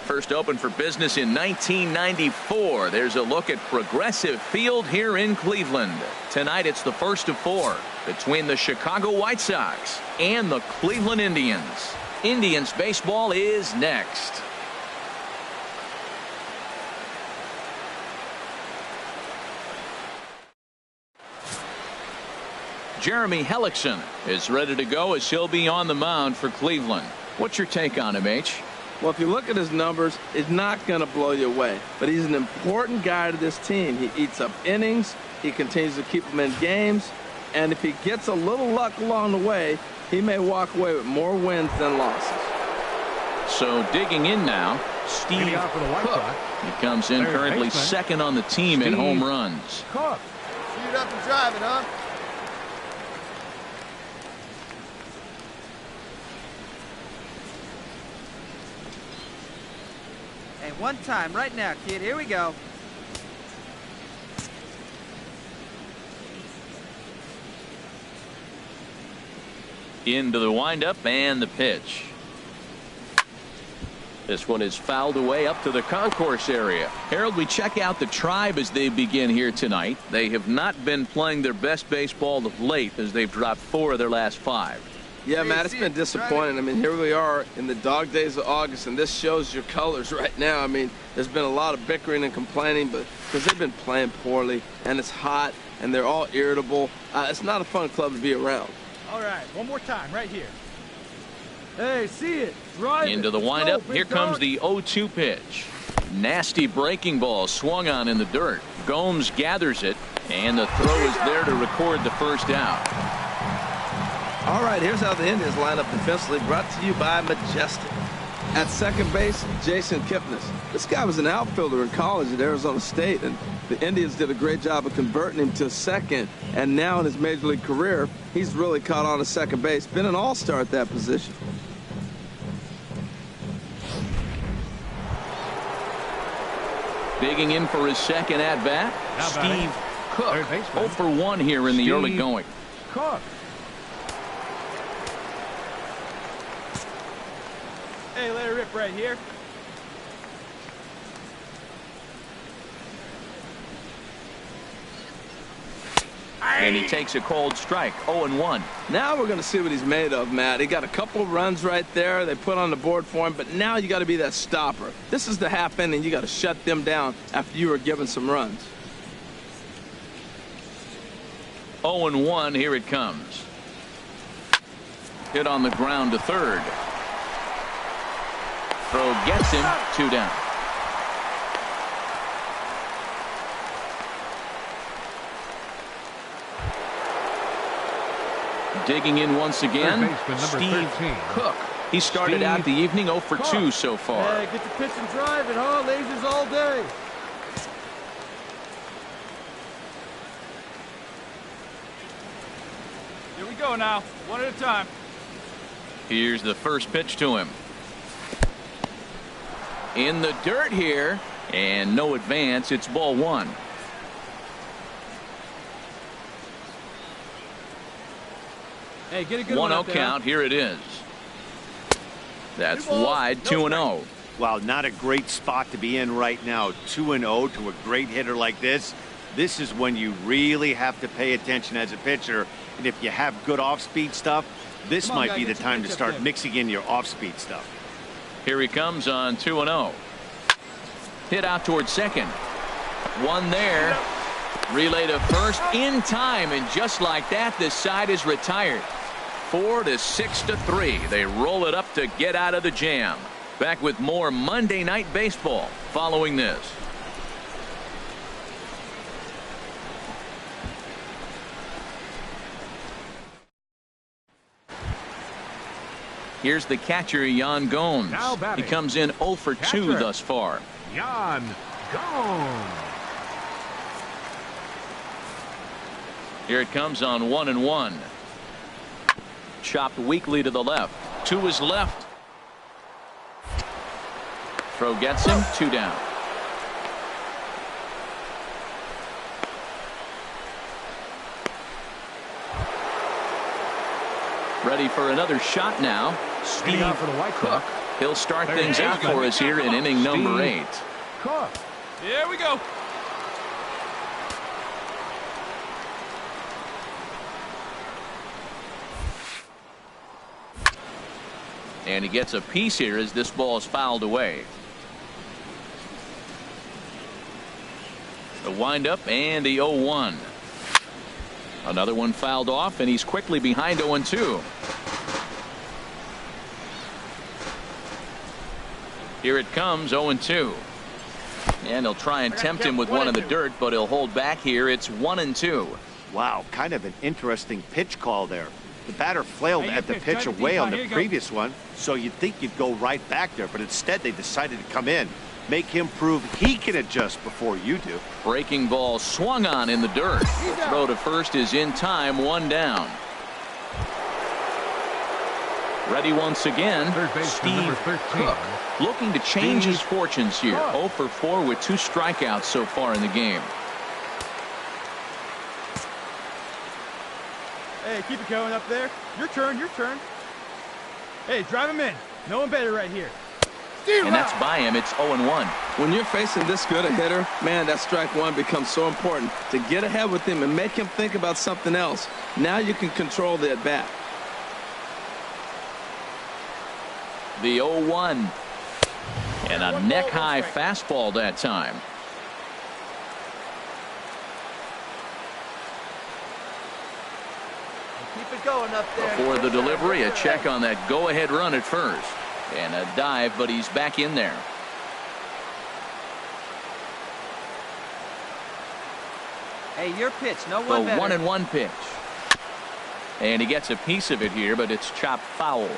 First opened for business in 1994. There's a look at Progressive Field here in Cleveland. Tonight it's the first of 4 between the Chicago White Sox and the Cleveland Indians. Indians baseball is next. Jeremy Hellickson is ready to go as he'll be on the mound for Cleveland. What's your take on him, H? Well, if you look at his numbers, it's not going to blow you away. But he's an important guy to this team. He eats up innings. He continues to keep them in games. And if he gets a little luck along the way, he may walk away with more wins than losses. So digging in now, Steve Cook. He comes in currently second on the team in home runs. Cook. Shoot up and drive it, huh? One time right now, kid. Here we go. Into the windup and the pitch. This one is fouled away up to the concourse area. Harold, we check out the Tribe as they begin here tonight. They have not been playing their best baseball of late as they've dropped 4 of their last 5. Yeah, Matt, it's been disappointing. I mean, here we are in the dog days of August, and this shows your colors right now. I mean, there's been a lot of bickering and complaining, but because they've been playing poorly, and it's hot, and they're all irritable. It's not a fun club to be around. All right, one more time right here. Hey, see it. Drive into the windup. Here comes the 0-2 pitch. Nasty breaking ball swung on in the dirt. Gomes gathers it, and the throw is there to record the first out. All right, here's how the Indians line up defensively, brought to you by Majestic. At second base, Jason Kipnis. This guy was an outfielder in college at Arizona State, and the Indians did a great job of converting him to second. And now in his major league career, he's really caught on to second base. Been an all-star at that position. Digging in for his second at-bat, Steve Cook. 0 for 1 here in the early going. Cook. Hey, let it rip right here. And he takes a cold strike, 0-1. Now we're going to see what he's made of, Matt. He got a couple of runs right there. They put on the board for him, but now you got to be that stopper. This is the half inning. You got to shut them down after you were given some runs. 0-1, here it comes. Hit on the ground to third. Throw gets him, 2 down. Digging in once again, Steve Cook. He started out the evening 0 for 2 so far. Hey, get the pitch and drive it, huh? Lasers all day. Here we go now, one at a time. Here's the first pitch to him. In the dirt here, and no advance. It's ball 1. Hey, get a good 1-0 count. Here it is. That's wide. 2-0. Well, not a great spot to be in right now. 2-0 to a great hitter like this. This is when you really have to pay attention as a pitcher. And if you have good off-speed stuff, this might be the time to start mixing in your off-speed stuff. Here he comes on 2-0. Hit out towards second. One there. Relay to first in time, and just like that, this side is retired. 4-6-3. They roll it up to get out of the jam. Back with more Monday Night Baseball following this. Here's the catcher, Yan Gomes. He comes in 0 for 2 thus far. Yan Gomes. Here it comes on 1-1. Chopped weakly to the left. To his left. Throw gets him. 2 down. Ready for another shot now. Steve Cook. He'll start things out for us here in inning number 8. Cook. Here we go. And he gets a piece here as this ball is fouled away. The windup and the 0-1. Another one fouled off, and he's quickly behind 0-2. Here it comes, 0-2. And he'll try and tempt him with one in the dirt, but he'll hold back here. It's 1-2. Wow, kind of an interesting pitch call there. The batter flailed at the pitch away on the previous one, so you'd think you'd go right back there, but instead they decided to come in. Make him prove he can adjust before you do. Breaking ball swung on in the dirt. The throw to first is in time, 1 down. Ready once again, Steve Cook, looking to change his fortunes here. 0 for 4 with 2 strikeouts so far in the game. Hey, keep it going up there. Your turn, your turn. Hey, drive him in. No one better right here. And that's by him. It's 0-1. When you're facing this good a hitter, man, that strike one becomes so important to get ahead with him and make him think about something else. Now you can control the at-bat. The 0-1. And a neck-high fastball that time. Keep it going up there. Before the delivery, a check on that go-ahead run at first. And a dive, but he's back in there. Hey, your pitch. No one The better. 1-1 pitch. And he gets a piece of it here, but it's chopped foul.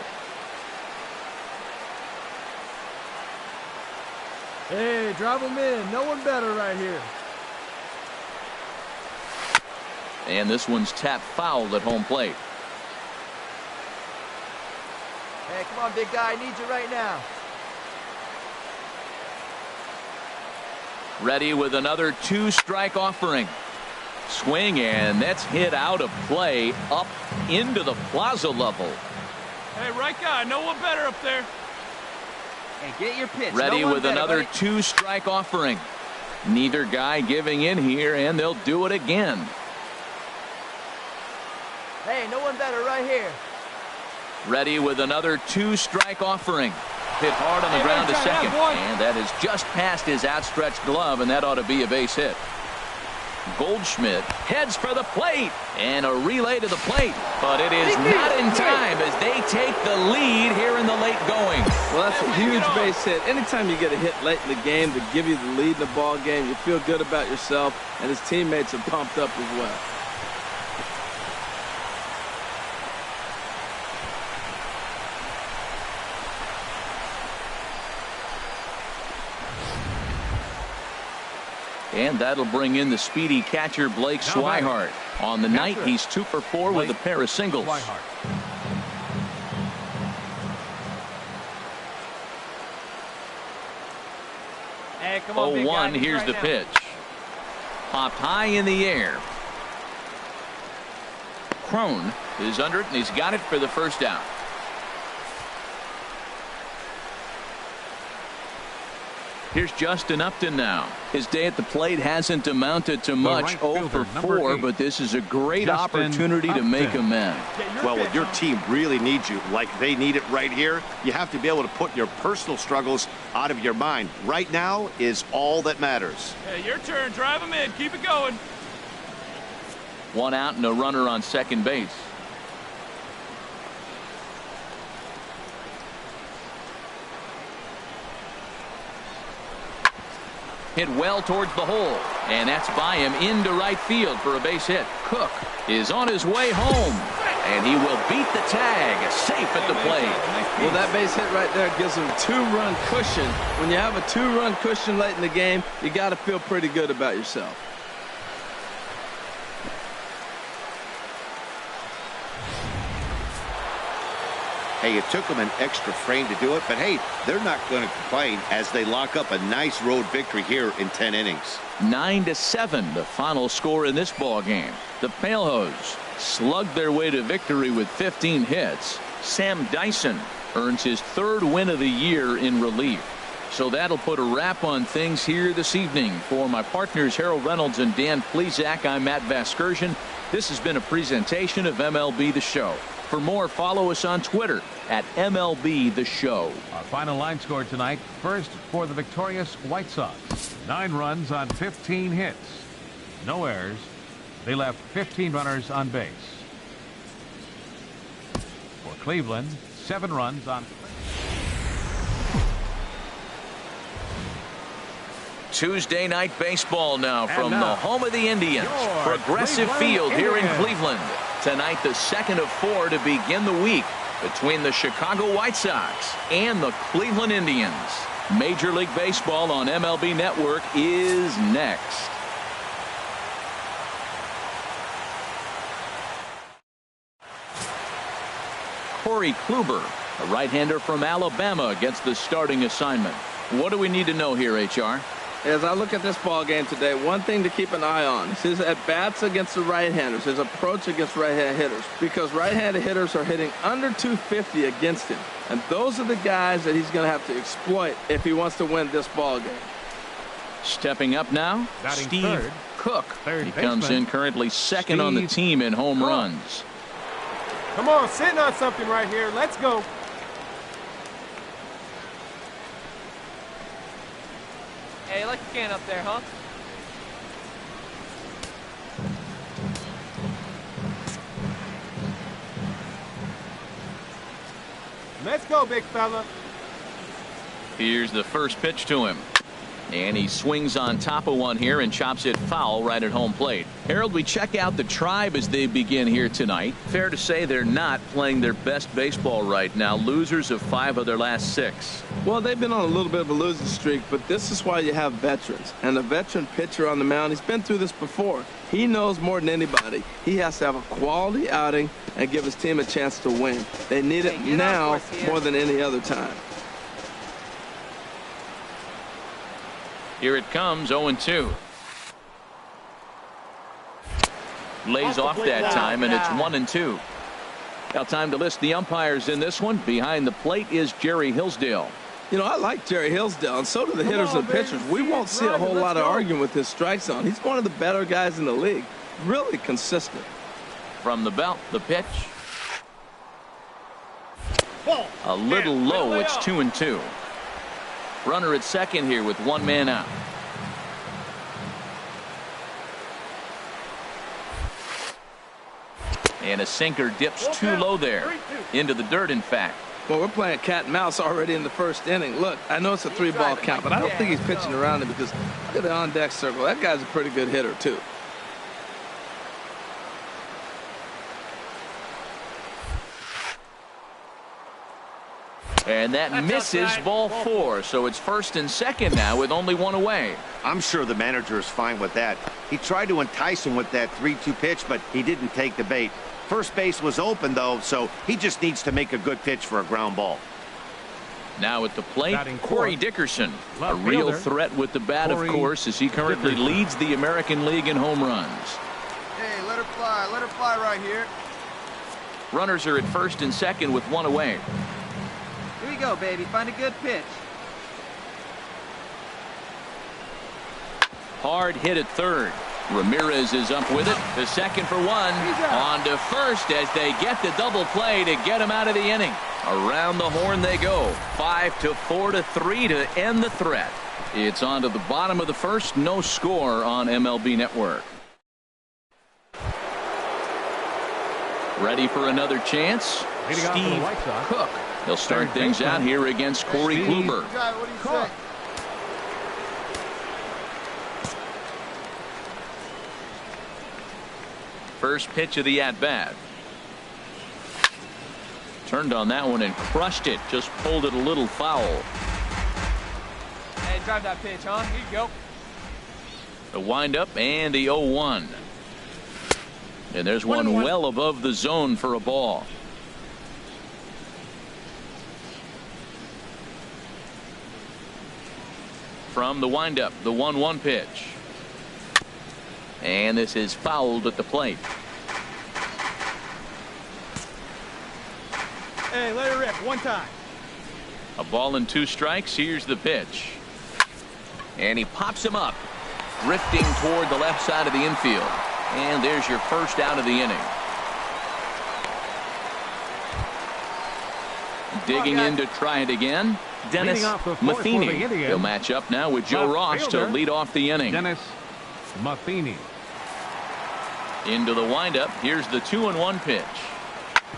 Hey, drive him in. No one better right here. And this one's tapped foul at home plate. Hey, come on, big guy. I need you right now. Ready with another 2-strike offering. Swing, and that's hit out of play up into the plaza level. Hey, right guy. No one better up there. Hey, get your pitch. Ready no one with better, another buddy. 2-strike offering. Neither guy giving in here, and they'll do it again. Hey, no one better right here. Ready with another 2-strike offering. Hit hard on the ground to second. And that is just past his outstretched glove, and that ought to be a base hit. Goldschmidt heads for the plate. And a relay to the plate. But it is not in time as they take the lead here in the late going. Well, that's a huge base hit. Anytime you get a hit late in the game to give you the lead in the ball game, you feel good about yourself, and his teammates are pumped up as well. And that'll bring in the speedy catcher Blake Swihart. On the night, he's 2 for 4 with a pair of singles. Hey, come on, big guy. 0-1, here's right the now. pitch. Popped high in the air. Crone is under it, and he's got it for the first down. Here's Justin Upton now. His day at the plate hasn't amounted to much. 0 for 4, but this is a great opportunity to make amends. Well, when your team really needs you, like they need it right here, you have to be able to put your personal struggles out of your mind. Right now is all that matters. Hey, your turn. Drive him in. Keep it going. 1 out and a runner on second base. Hit well towards the hole, and that's by him into right field for a base hit. Cook is on his way home, and he will beat the tag, safe at the plate. Well, that base hit right there gives him 2-run cushion. When you have a 2-run cushion late in the game, you got to feel pretty good about yourself. Hey, it took them an extra frame to do it, but hey, they're not going to complain as they lock up a nice road victory here in 10 innings. 9-7, the final score in this ball game. The Palehose slugged their way to victory with 15 hits. Sam Dyson earns his 3rd win of the year in relief. So that'll put a wrap on things here this evening. For my partners Harold Reynolds and Dan Plesac, I'm Matt Vasgersian. This has been a presentation of MLB The Show. For more, follow us on Twitter at MLB The Show. Our final line score tonight. First for the victorious White Sox. 9 runs on 15 hits. No errors. They left 15 runners on base. For Cleveland, 7 runs on. Tuesday night baseball now from the home of the Indians. Progressive Field here in Cleveland. Tonight, the 2nd of 4 to begin the week between the Chicago White Sox and the Cleveland Indians. Major League Baseball on MLB Network is next. Corey Kluber, a right-hander from Alabama, gets the starting assignment. What do we need to know here, HR? As I look at this ball game today, one thing to keep an eye on is his at-bats against the right-handers, his approach against right-hand hitters, because right-handed hitters are hitting under 250 against him. And those are the guys that he's going to have to exploit if he wants to win this ball game. Stepping up now, Batting Steve third. Cook. Third He comes baseman, in currently 2nd on the team in home runs. Come on, sitting on something right here. Let's go. Hey, you like a can up there, huh? Let's go, big fella. Here's the first pitch to him. And he swings on top of one here and chops it foul right at home plate. Harold, we check out the Tribe as they begin here tonight. Fair to say they're not playing their best baseball right now. Losers of 5 of their last 6. Well, they've been on a little bit of a losing streak, but this is why you have veterans. And a veteran pitcher on the mound, he's been through this before. He knows more than anybody. He has to have a quality outing and give his team a chance to win. They need it now more than any other time. Here it comes, 0-2. Lays off that time, and it's 1-2. Now time to list the umpires in this one. Behind the plate is Jerry Hillsdale. You know, I like Jerry Hillsdale, and so do the hitters and pitchers. We won't see a whole lot of arguing with his strike zone. He's one of the better guys in the league. Really consistent. From the belt, the pitch. A little low, it's 2-2. Runner at second here with 1 man out. And a sinker dips too low there. Into the dirt, in fact. Well, we're playing cat and mouse already in the first inning. Look, I know it's a 3-ball count, but I don't think he's pitching around it because look at the on-deck circle. That guy's a pretty good hitter, too. And that misses ball 4. So it's 1st and 2nd now with only 1 away. I'm sure the manager is fine with that. He tried to entice him with that 3-2 pitch, but he didn't take the bait. First base was open, though, so he just needs to make a good pitch for a ground ball. Now at the plate, Corey Dickerson. A Left real fielder. threat with the bat, of course, as he currently leads the American League in home runs. Hey, let her fly right here. Runners are at 1st and 2nd with 1 away. Here you go, baby. Find a good pitch. Hard hit at 3rd. Ramirez is up with it. The second for 1. On to 1st as they get the double play to get him out of the inning. Around the horn they go. 5-4 to 3 to end the threat. It's on to the bottom of the 1st. No score on MLB Network. Ready for another chance? Steve Cook. He'll start things out here against Corey Kluber. What do you say? First pitch of the at-bat. Turned on that one and crushed it. Just pulled it a little foul. Hey, drive that pitch, huh? Here you go. The windup and the 0-1. And there's one well above the zone for a ball. from the windup, the 1-1 pitch. And this is fouled at the plate. Hey, let it rip one time. A ball and 2 strikes. Here's the pitch. And he pops him up, drifting toward the left side of the infield. And there's your first out of the inning. Digging in to try it again, Dennis Matheny. He'll match up now with Joe Ross to lead off the inning. Dennis Matheny. Into the windup. Here's the 2-1 pitch.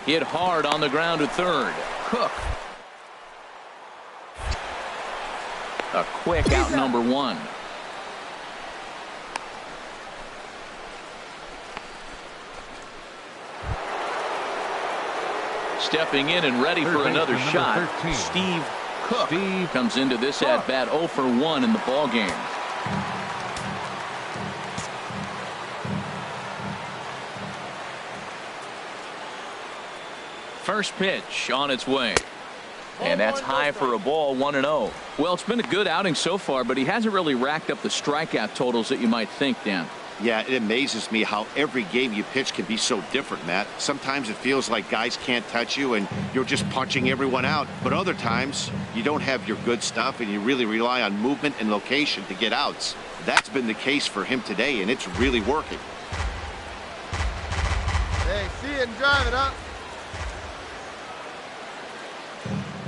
Hit hard on the ground to third. Cook. A quick out, number 1. Stepping in and ready for another shot. 13. Steve Cook comes into this at bat 0 for 1 in the ball game. First pitch on its way. And that's high for a ball, 1-0. Well, it's been a good outing so far, but he hasn't really racked up the strikeout totals that you might think, Dan. Yeah, it amazes me how every game you pitch can be so different, Matt. Sometimes it feels like guys can't touch you and you're just punching everyone out. But other times you don't have your good stuff and you really rely on movement and location to get outs. That's been the case for him today, and it's really working. Hey, see it and drive it up.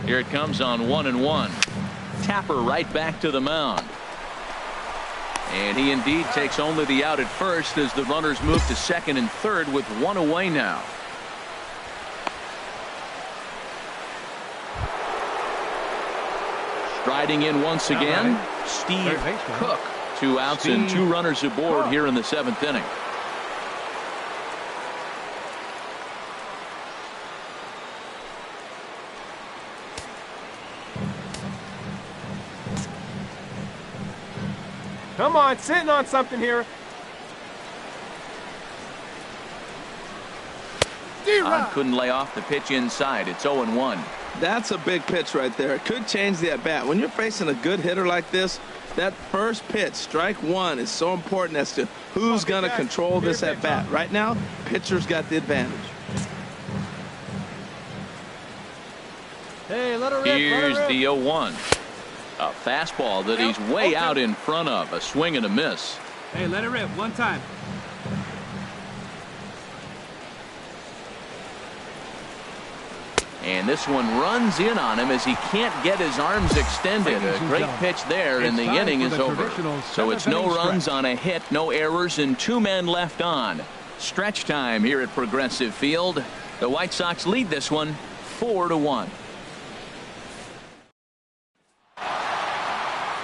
Here it comes on 1-1. Tapper right back to the mound. And he indeed takes only the out at first as the runners move to second and third with 1 away now. Striding in once again, Steve Cook. 2 outs and 2 runners aboard here in the 7th inning. Come on, sitting on something here. Todd couldn't lay off the pitch inside. It's 0-1. That's a big pitch right there. It could change the at-bat. When you're facing a good hitter like this, that first pitch, strike 1, is so important as to who's going to control this at-bat. Right now, pitcher's got the advantage. Hey, let her rip. Here's the 0-1. A fastball that he's way out in front of. A swing and a miss. Hey, let it rip one time. And this one runs in on him as he can't get his arms extended. A great pitch there, and the inning is over. So it's no runs on a hit, no errors, and 2 men left on. Stretch time here at Progressive Field. The White Sox lead this one 4-1.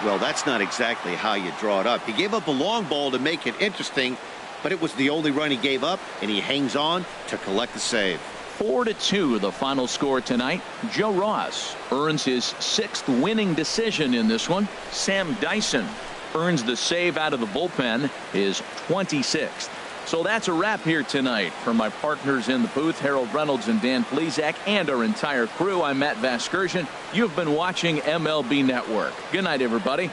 Well, that's not exactly how you draw it up. He gave up a long ball to make it interesting, but it was the only run he gave up, and he hangs on to collect the save. 4-2 the final score tonight. Joe Ross earns his 6th winning decision in this one. Sam Dyson earns the save out of the bullpen, his 26th. So that's a wrap here tonight. For my partners in the booth, Harold Reynolds and Dan Plesac, and our entire crew, I'm Matt Vasgersian. You've been watching MLB Network. Good night, everybody.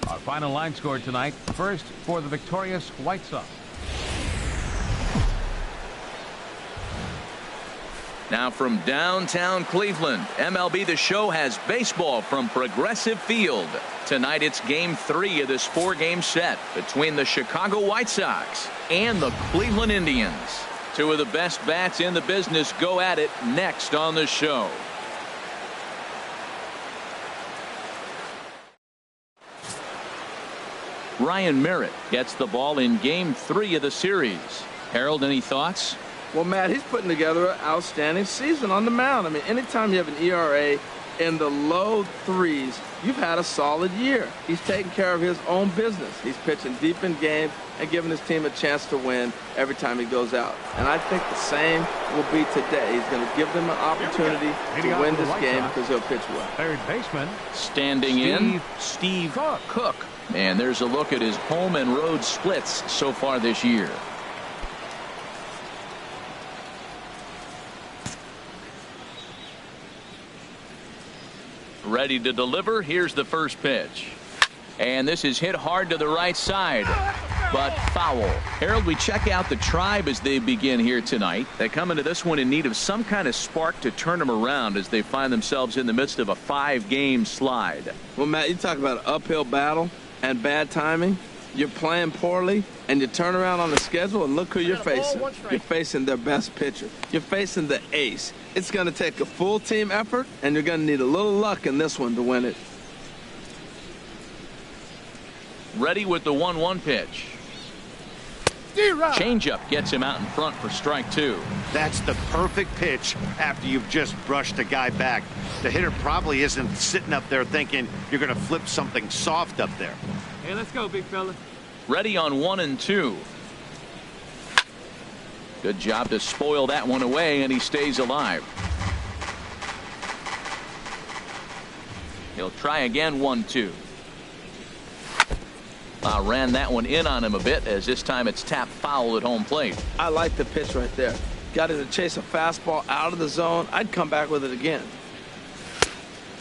Our final line score tonight. First for the victorious White Sox. Now from downtown Cleveland, MLB The Show has baseball from Progressive Field. Tonight it's Game 3 of this 4-game set between the Chicago White Sox and the Cleveland Indians. 2 of the best bats in the business go at it next on the show. Ryan Merritt gets the ball in Game 3 of the series. Harold, any thoughts? Well, Matt, he's putting together an outstanding season on the mound. I mean, anytime you have an ERA in the low threes, you've had a solid year. He's taking care of his own business. He's pitching deep in games and giving his team a chance to win every time he goes out. And I think the same will be today. He's going to give them an opportunity to win this game because he'll pitch well. Third baseman. Standing in, Steve Cook. And there's a look at his home and road splits so far this year. Ready to deliver. Here's the first pitch. And this is hit hard to the right side, but foul. Harold, we check out the Tribe as they begin here tonight. They come into this one in need of some kind of spark to turn them around as they find themselves in the midst of a 5-game slide. Well, Matt, you talk about an uphill battle and bad timing. You're playing poorly, and you turn around on the schedule, and look who you're facing. You're facing their best pitcher. You're facing the ace. It's going to take a full team effort, and you're going to need a little luck in this one to win it. Ready with the 1-1 pitch. Changeup gets him out in front for strike 2. That's the perfect pitch after you've just brushed a guy back. The hitter probably isn't sitting up there thinking you're going to flip something soft up there. Hey, let's go, big fella. Ready on 1 and 2. Good job to spoil that one away, and he stays alive. He'll try again. 1-2. Ran that one in on him a bit, as this time it's tapped foul at home plate. I like the pitch right there. Got him to chase a fastball out of the zone. I'd come back with it again.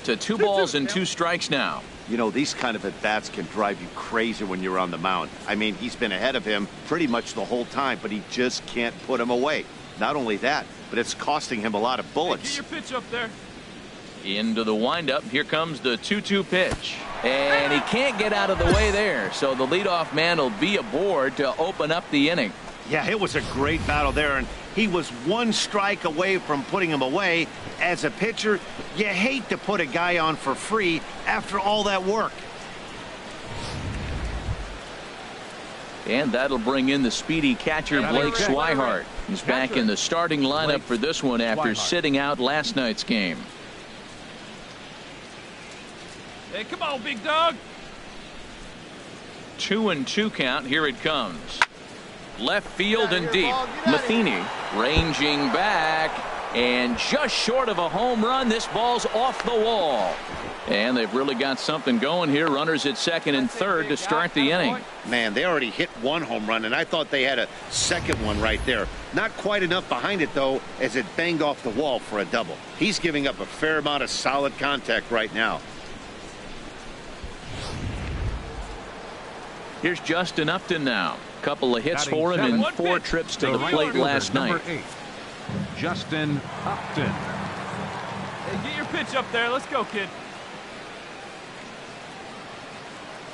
To 2 balls and 2 strikes now. You know, these kind of at-bats can drive you crazy when you're on the mound. I mean, he's been ahead of him pretty much the whole time, but he just can't put him away. Not only that, but it's costing him a lot of bullets. Hey, get your pitch up there. Into the windup. Here comes the 2-2 pitch. And he can't get out of the way there. So the leadoff man will be aboard to open up the inning. Yeah, it was a great battle there, and he was 1 strike away from putting him away. As a pitcher, you hate to put a guy on for free after all that work. And that'll bring in the speedy catcher Blake Swihart. He's back in the starting lineup for this one after sitting out last night's game. Hey, come on, big dog. 2-2 count. Here it comes. Left field and deep. Matheny ranging back, and just short of a home run. This ball's off the wall. And they've really got something going here. Runners at second and third to start the inning. Man, they already hit 1 home run, and I thought they had a second one right there. Not quite enough behind it, though, as it banged off the wall for a double. He's giving up a fair amount of solid contact right now. Here's Justin Upton now. Couple of hits for him in 4 trips to the plate last night. 8, Justin Upton. Hey, get your pitch up there. Let's go, kid.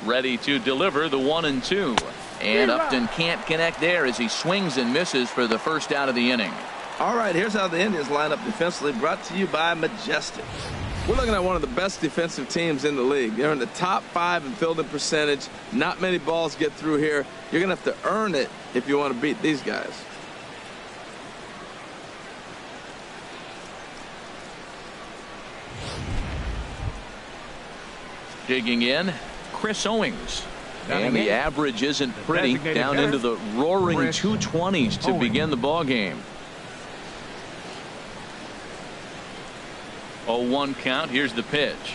Ready to deliver the 1-2. And Upton can't connect there as he swings and misses for the first out of the inning. All right, here's how the Indians line up defensively, brought to you by Majestic. We're looking at one of the best defensive teams in the league. They're in the top 5 in fielding percentage. Not many balls get through here. You're going to have to earn it if you want to beat these guys. Digging in, Chris Owings. And the average isn't pretty, down into the roaring 220s to begin the ball game. 0-1 count. Here's the pitch.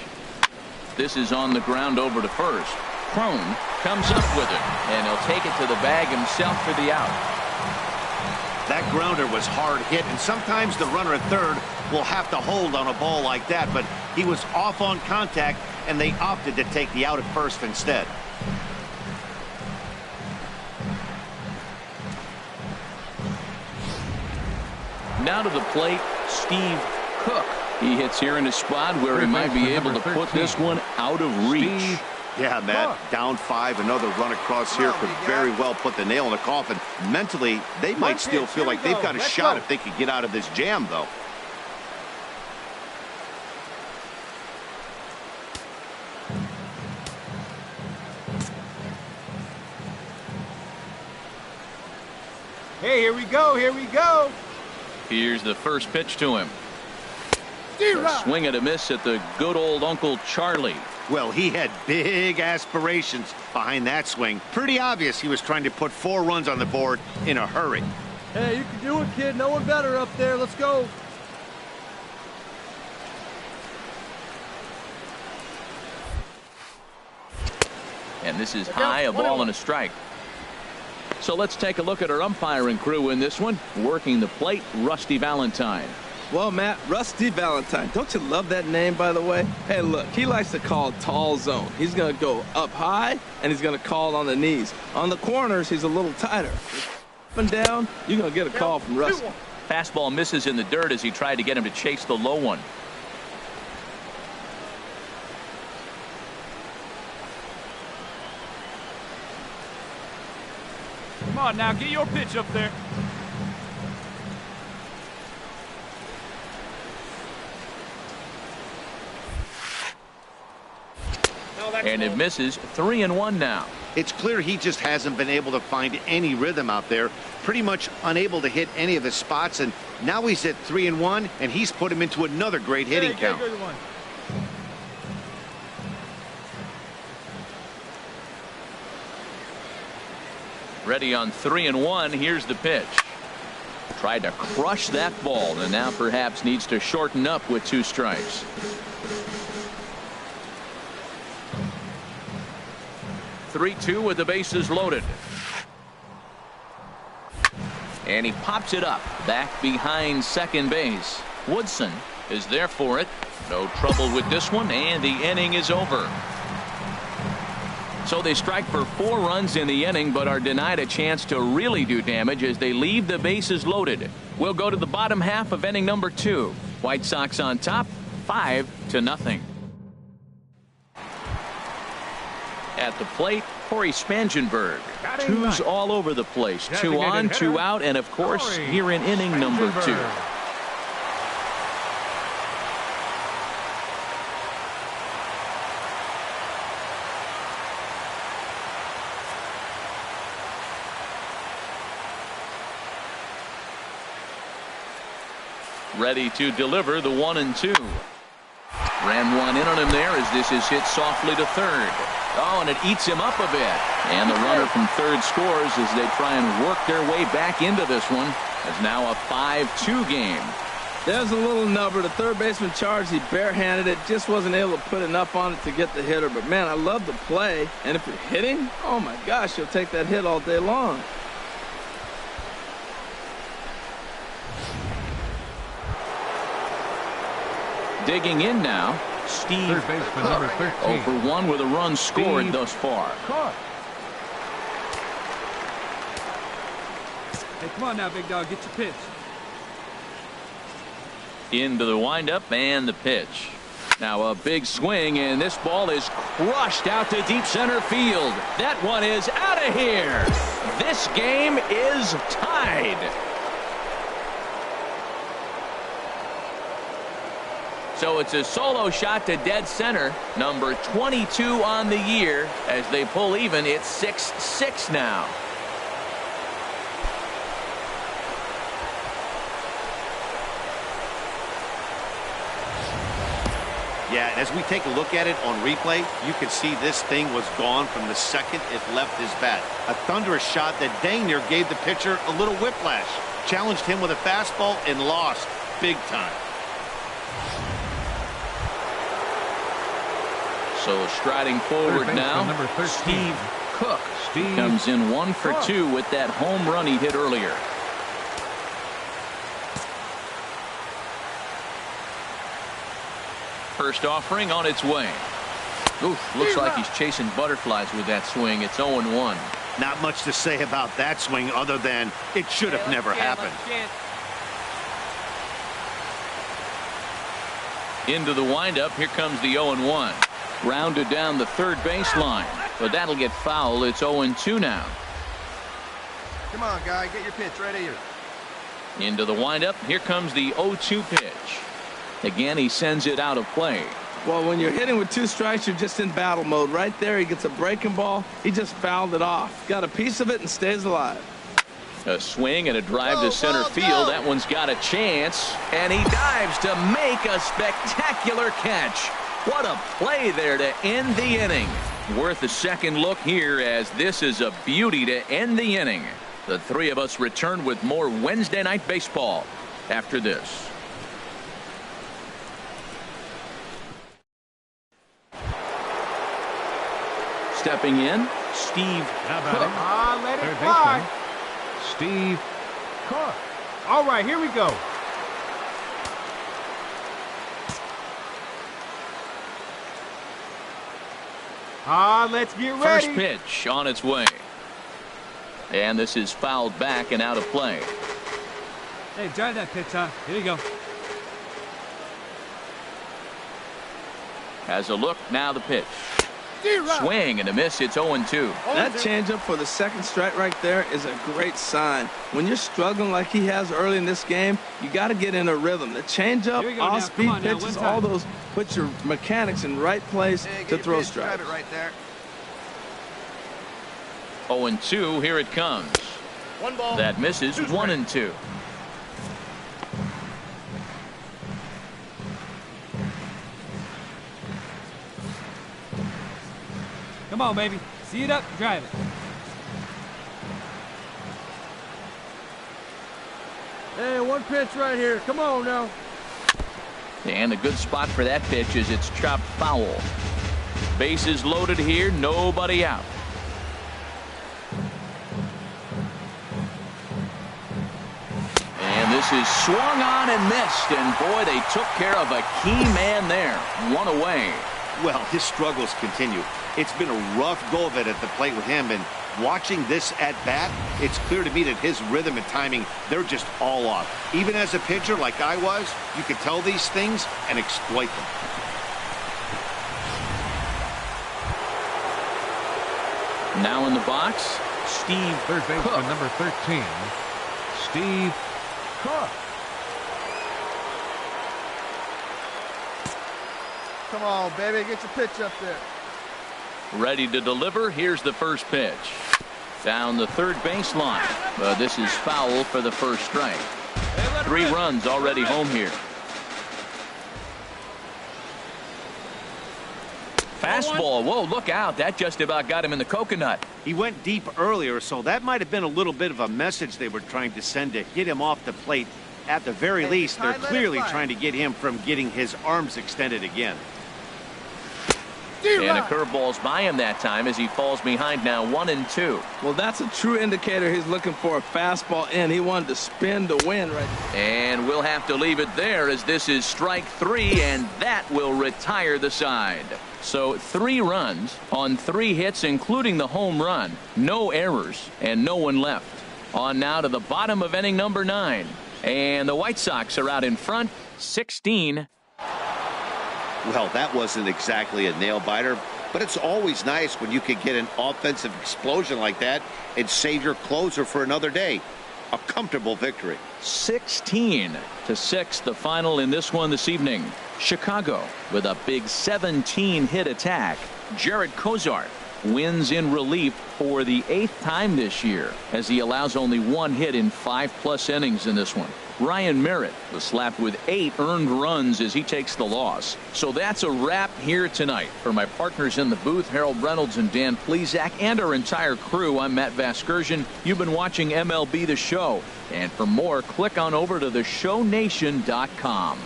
This is on the ground over to first. Crone comes up with it, and he'll take it to the bag himself for the out. That grounder was hard hit, and sometimes the runner at third will have to hold on a ball like that, but he was off on contact, and they opted to take the out at first instead. Now to the plate, Steve Cook. He hits here in a spot where he might be able to put this one out of reach. Yeah, Matt, down 5, another run across here could very well put the nail in the coffin. Mentally, they might still feel like they've got a shot if they could get out of this jam, though. Hey, here we go, here we go. Here's the first pitch to him. A swing and a miss at the good old Uncle Charlie. Well, he had big aspirations behind that swing. Pretty obvious he was trying to put 4 runs on the board in a hurry. Hey, you can do it, kid. No one better up there. Let's go. And this is high, a ball and a strike. So let's take a look at our umpiring crew in this one. Working the plate, Rusty Valentine. Well, Matt, Rusty Valentine. Don't you love that name, by the way? Hey, look, he likes to call tall zone. He's going to go up high, and he's going to call on the knees. On the corners, he's a little tighter. Up and down, you're going to get a call from Rusty. Fastball misses in the dirt as he tried to get him to chase the low one. Come on now, get your pitch up there. And it misses. 3-1 now. It's clear he just hasn't been able to find any rhythm out there. Pretty much unable to hit any of his spots, and now he's at 3-1, and he's put him into another great hitting count. Good one. Ready on 3-1. Here's the pitch. Tried to crush that ball, and now perhaps needs to shorten up with 2 strikes. Three-2 with the bases loaded. And he pops it up back behind second base. Woodson is there for it. No trouble with this one, and the inning is over. So they strike for 4 runs in the inning, but are denied a chance to really do damage as they leave the bases loaded. We'll go to the bottom half of inning number 2. White Sox on top, 5-0. At the plate, Corey Spangenberg. 2s all over the place. 2 on, 2 out, and of course, here in inning number 2. Ready to deliver the 1-2. Ran one in on him there as this is hit softly to third. Oh, and it eats him up a bit. And the runner from third scores as they try and work their way back into this one. It's now a 5-2 game. There's a little nubber. The third baseman charged. He barehanded it. Just wasn't able to put enough on it to get the hitter. But, man, I love the play. And if you're hitting, oh, my gosh, you'll take that hit all day long. Digging in now, Steve Third baseman number 13. 0 for 1 with a run scored thus far. Hey, come on now, big dog. Get your pitch. Into the windup and the pitch. Now a big swing, and this ball is crushed out to deep center field. That one is out of here. This game is tied. So it's a solo shot to dead center, number 22 on the year. As they pull even, it's 6-6 now. Yeah, and as we take a look at it on replay, you can see this thing was gone from the second it left his bat. A thunderous shot that dang near gave the pitcher a little whiplash. Challenged him with a fastball and lost big time. So striding forward now, Steve Cook comes in 1 for 2 with that home run he hit earlier. First offering on its way. Oof, looks like he's chasing butterflies with that swing. It's 0-1. Not much to say about that swing other than it should have never happened. Into the windup. Here comes the 0-1. Rounded down the third baseline, but that'll get foul. It's 0-2 now. Come on, guy. Get your pitch right here. Into the windup. Here comes the 0-2 pitch. Again, he sends it out of play. Well, when you're hitting with 2 strikes, you're just in battle mode. Right there, he gets a breaking ball. He just fouled it off. Got a piece of it and stays alive. A swing and a drive to center field. That one's got a chance, and he dives to make a spectacular catch. What a play there to end the inning. Worth a second look here, as this is a beauty to end the inning. The three of us return with more Wednesday Night Baseball after this. Stepping in, Steve Cook. Let it fly. Steve Cook. All right, here we go. Let's get ready. First pitch on its way. And this is fouled back and out of play. Hey, drive that pitch, huh? Here you go. Has a look, now the pitch. Swing and a miss. It's 0-2. That changeup for the second strike right there is a great sign. When you're struggling like he has early in this game, you got to get in a rhythm. The changeup, off-speed pitches, all those put your mechanics in right place to throw strikes. Drive it right there. 0-2. Here it comes. One ball. That misses. 1-2. Come on, baby. See it up, drive it. Hey, one pitch right here. Come on now. And a good spot for that pitch is it's chopped foul. Bases loaded here, nobody out. And this is swung on and missed, and boy, they took care of a key man there. One away. Well, his struggles continue. It's been a rough go of it at the plate with him, and watching this at bat, it's clear to me that his rhythm and timing, they're just all off. Even as a pitcher like I was, you could tell these things and exploit them. Now in the box, Steve Third baseman Cook. number 13, Steve Cook. Come on, baby. Get your pitch up there. Ready to deliver. Here's the first pitch. Down the third baseline. But this is foul for the first strike. 3 runs already home here. Fastball. Whoa, look out. That just about got him in the coconut. He went deep earlier, so that might have been a little bit of a message they were trying to send to hit him off the plate. At the very least, they're clearly trying to get him from getting his arms extended again. And a curveball's by him that time as he falls behind now 1-2. Well, that's a true indicator he's looking for a fastball in. He wanted to spin to win right there. And we'll have to leave it there as this is strike 3, and that will retire the side. So 3 runs on 3 hits, including the home run. No errors and no one left. On now to the bottom of inning number 9. And the White Sox are out in front, 16. Well, that wasn't exactly a nail-biter, but it's always nice when you can get an offensive explosion like that and save your closer for another day. A comfortable victory. 16-6, the final in this one this evening. Chicago with a big 17-hit attack. Jared Kozart wins in relief for the 8th time this year, as he allows only 1 hit in 5+ innings in this one. Ryan Merritt was slapped with 8 earned runs as he takes the loss. So that's a wrap here tonight. For my partners in the booth, Harold Reynolds and Dan Plesac, and our entire crew, I'm Matt Vasgersian. You've been watching MLB The Show. And for more, click on over to theshownation.com.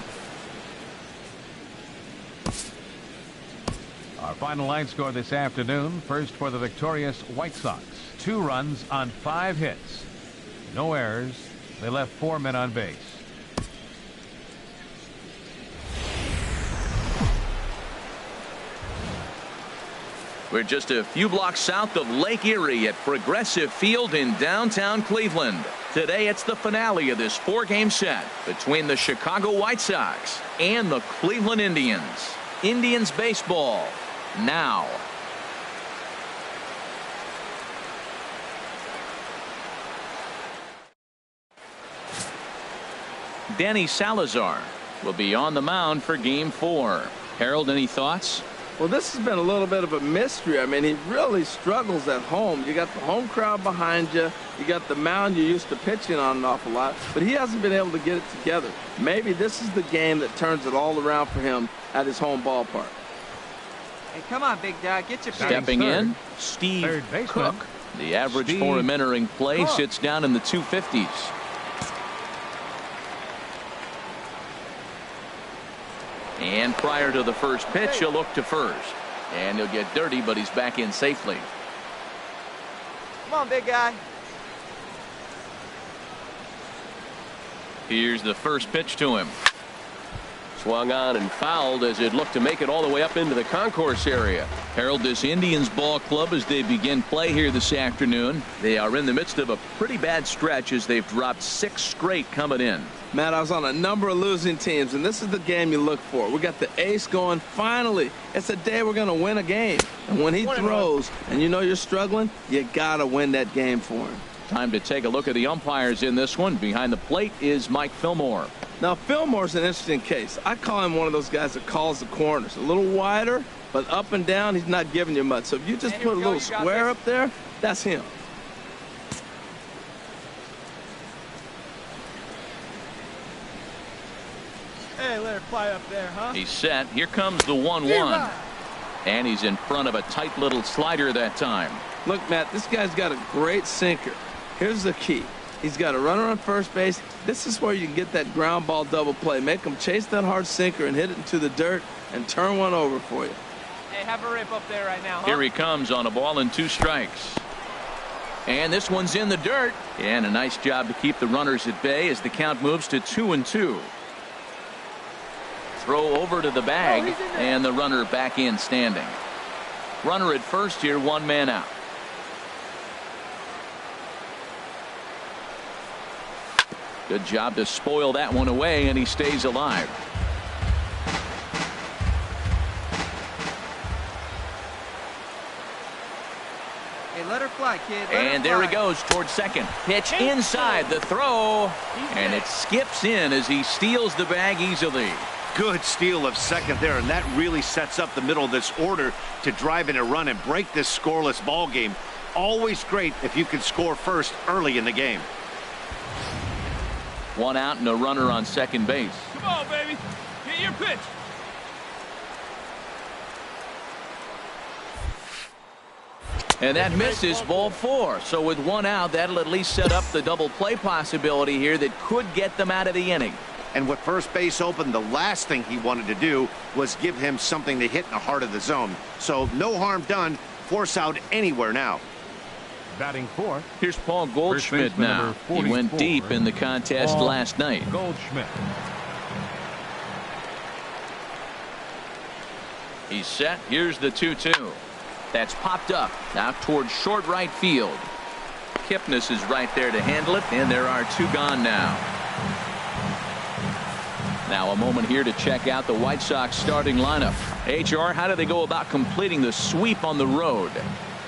Our final line score this afternoon. First for the victorious White Sox. 2 runs on 5 hits. No errors. They left 4 men on base. We're just a few blocks south of Lake Erie at Progressive Field in downtown Cleveland. Today it's the finale of this 4-game set between the Chicago White Sox and the Cleveland Indians. Indians baseball now. Danny Salazar will be on the mound for Game 4. Harold, any thoughts? Well, this has been a little bit of a mystery. I mean, he really struggles at home. You got the home crowd behind you. You got the mound you're used to pitching on an awful lot. But he hasn't been able to get it together. Maybe this is the game that turns it all around for him at his home ballpark. Hey, come on, big dog. Get your pitch. Stepping in, Steve Cook. The average for him entering play sits down in the 250s. And prior to the first pitch, he'll look to first. And he'll get dirty, but he's back in safely. Come on, big guy. Here's the first pitch to him. Swung on and fouled as it looked to make it all the way up into the concourse area. Harold, this Indians ball club, as they begin play here this afternoon, they are in the midst of a pretty bad stretch as they've dropped 6 straight coming in. Matt, I was on a number of losing teams, and this is the game you look for. We got the ace going. Finally, it's the day we're going to win a game. And when he throws and you know you're struggling, you got to win that game for him. Time to take a look at the umpires in this one. Behind the plate is Mike Fillmore. Now, Fillmore's an interesting case. I call him one of those guys that calls the corners. A little wider, but up and down, he's not giving you much. So if you just put a little square up there, that's him. Hey, let her fly up there, huh? He's set. Here comes the 1-1. And he's in front of a tight little slider that time. Look, Matt, this guy's got a great sinker. Here's the key. He's got a runner on first base. This is where you can get that ground ball double play. Make him chase that hard sinker and hit it into the dirt and turn one over for you. Hey, have a rip up there right now, huh? Here he comes on a ball and 2 strikes. And this one's in the dirt. And a nice job to keep the runners at bay as the count moves to 2-2. Throw over to the bag, and the runner back in standing. Runner at first here, 1 man out. Good job to spoil that one away, and he stays alive. Hey, let her fly, kid. And there he goes towards second. Pitch inside the throw, and it skips in as he steals the bag easily. Good steal of second there, and that really sets up the middle of this order to drive in a run and break this scoreless ball game. Always great if you can score first early in the game. 1 out and a runner on second base. Come on, baby. Get your pitch. And that misses, ball 4. So with 1 out, that'll at least set up the double play possibility here that could get them out of the inning. And with first base open, the last thing he wanted to do was give him something to hit in the heart of the zone. So no harm done. Force out anywhere now. Batting 4. Here's Paul Goldschmidt now. He went deep in the contest last night. Goldschmidt. He's set. Here's the 2-2. That's popped up out towards short right field. Kipnis is right there to handle it, and there are 2 gone now. Now a moment here to check out the White Sox starting lineup. HR, how do they go about completing the sweep on the road?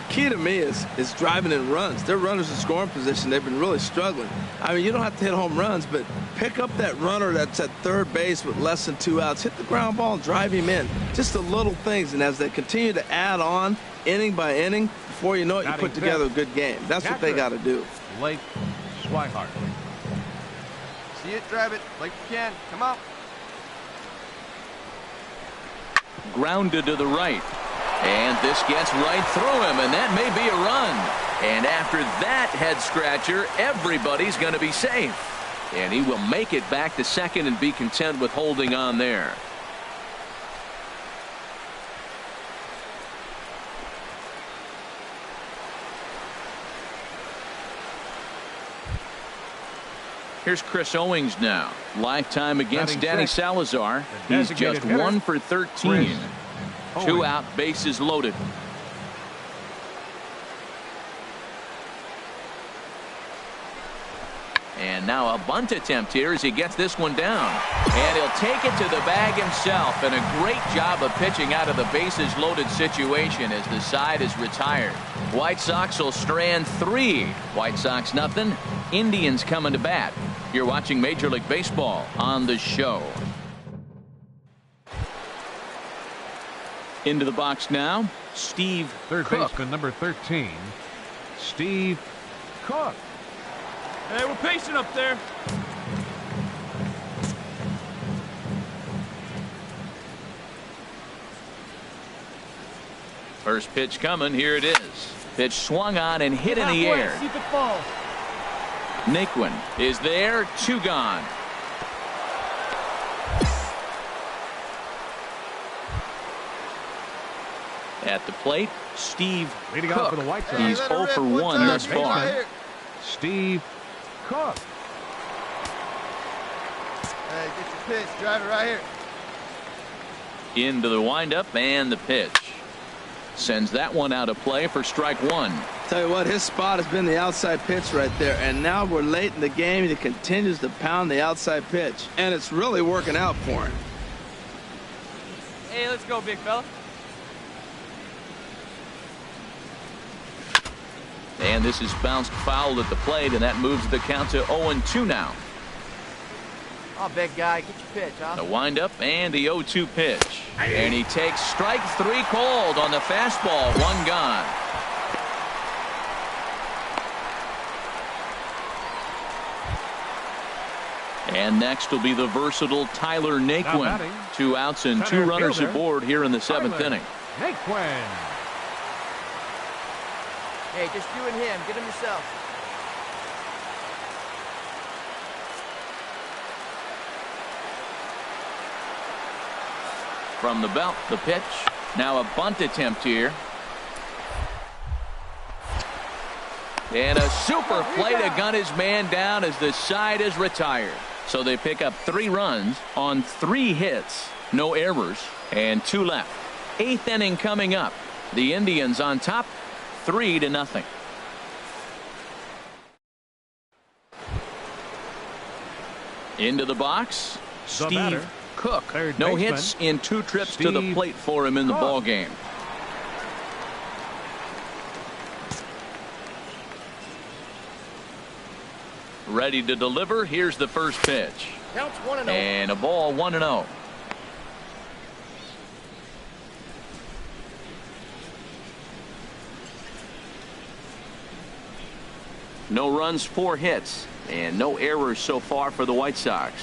Key to me is driving in runs. Their runners in scoring position, they've been really struggling. I mean, you don't have to hit home runs, but pick up that runner that's at third base with less than 2 outs. Hit the ground ball and drive him in. Just the little things, and as they continue to add on inning by inning, before you know it, you put together a good game. That's what they got to do. Blake Swihart. See it, drive it like you can. Come on. Grounded to the right. And this gets right through him, and that may be a run. And after that head scratcher, everybody's going to be safe. And he will make it back to second and be content with holding on there. Here's Chris Owings now. Lifetime against Danny Salazar. He's just 1 for 13. 2 out, bases loaded. And now a bunt attempt here as he gets this one down. And he'll take it to the bag himself. And a great job of pitching out of the bases loaded situation as the side is retired. White Sox will strand 3. White Sox nothing. Indians coming to bat. You're watching Major League Baseball on The Show. Into the box now, Steve Third Cook. baseman number 13, Steve Cook. Hey, we're patient up there. First pitch coming. Here it is. Pitch swung on and hit in the air. See if it falls. Naquin is there. 2 gone. At the plate, Steve Leading off Cook. for the White Sox. He's 0 for 1 thus far. Steve Cook. Hey, get your pitch. Drive it right here. Into the windup and the pitch. Sends that one out of play for strike 1. Tell you what, his spot has been the outside pitch right there, and now we're late in the game and he continues to pound the outside pitch, and it's really working out for him. Hey, let's go, big fella. And this is bounced foul at the plate, and that moves the count to 0-2 now. Oh, big guy, get your pitch, huh? The windup and the 0-2 pitch. And he takes strike 3 cold on the fastball. 1 gone. And next will be the versatile Tyler Naquin. 2 outs and 2 runners aboard here in the 7th inning. Naquin. Hey, just you and him. Get him yourself. From the belt, the pitch. Now a bunt attempt here. And a super play to gun his man down as the side is retired. So they pick up 3 runs on 3 hits. No errors and 2 left. 8th inning coming up. The Indians on top 3-0. Into the box, Steve Cook. No hits in 2 trips to the plate for him in the ball game. Ready to deliver. Here's the first pitch. Counts 1-0. And a ball 1-0. No runs, 4 hits, and no errors so far for the White Sox.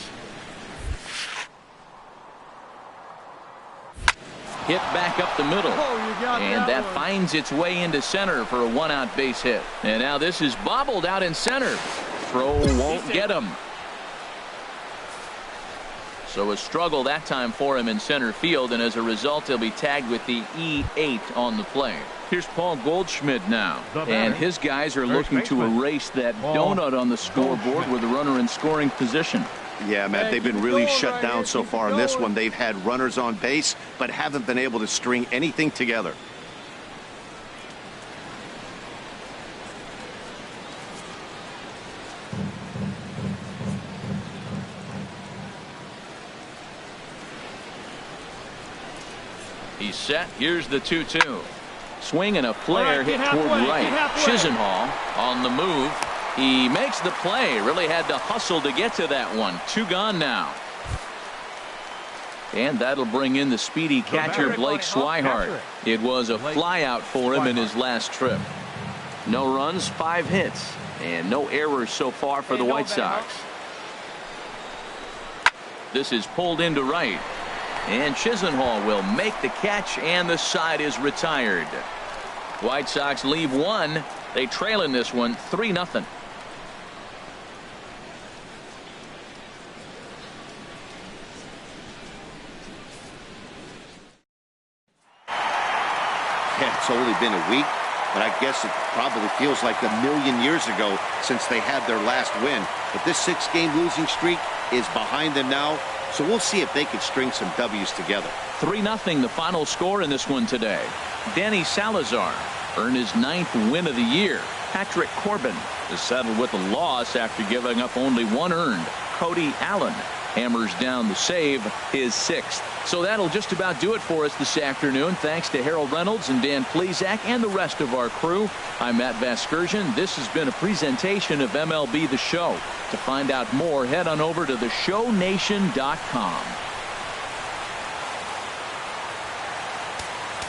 Hit back up the middle, and that finds its way into center for a 1-out base hit. And now this is bobbled out in center. Throw won't get him. So a struggle that time for him in center field, and as a result he'll be tagged with the E8 on the play. Here's Paul Goldschmidt now, and his guys are looking to erase that donut on the scoreboard with a runner in scoring position. Yeah, Matt, they've been really shut down so far in this one. They've had runners on base, but haven't been able to string anything together. He's set. Here's the 2-2. Swing and a flare hit toward right. Chisenhall on the move. He makes the play. Really had to hustle to get to that one. 2 gone now. And that'll bring in the speedy catcher Blake Swihart. It was a flyout for him in his last trip. No runs, 5 hits, and no errors so far for the White Sox. This is pulled into right. And Chisenhall will make the catch, and the side is retired. White Sox leave 1. They trail in this one 3-0. Yeah, it's only been a week, but I guess it probably feels like a million years ago since they had their last win. But this 6-game losing streak is behind them now, so we'll see if they can string some W's together. 3-0 the final score in this one today. Danny Salazar earned his 9th win of the year. Patrick Corbin is settled with a loss after giving up only 1 earned. Cody Allen hammers down the save, his 6th. So that'll just about do it for us this afternoon. Thanks to Harold Reynolds and Dan Plesac and the rest of our crew. I'm Matt Vasgersian. This has been a presentation of MLB The Show. To find out more, head on over to theshownation.com.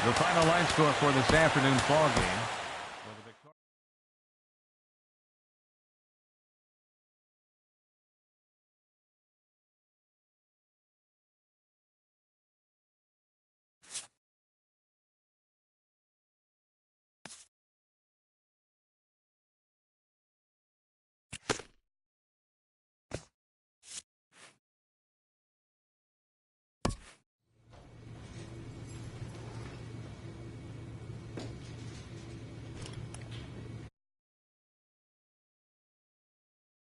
The final line score for this afternoon's ball game: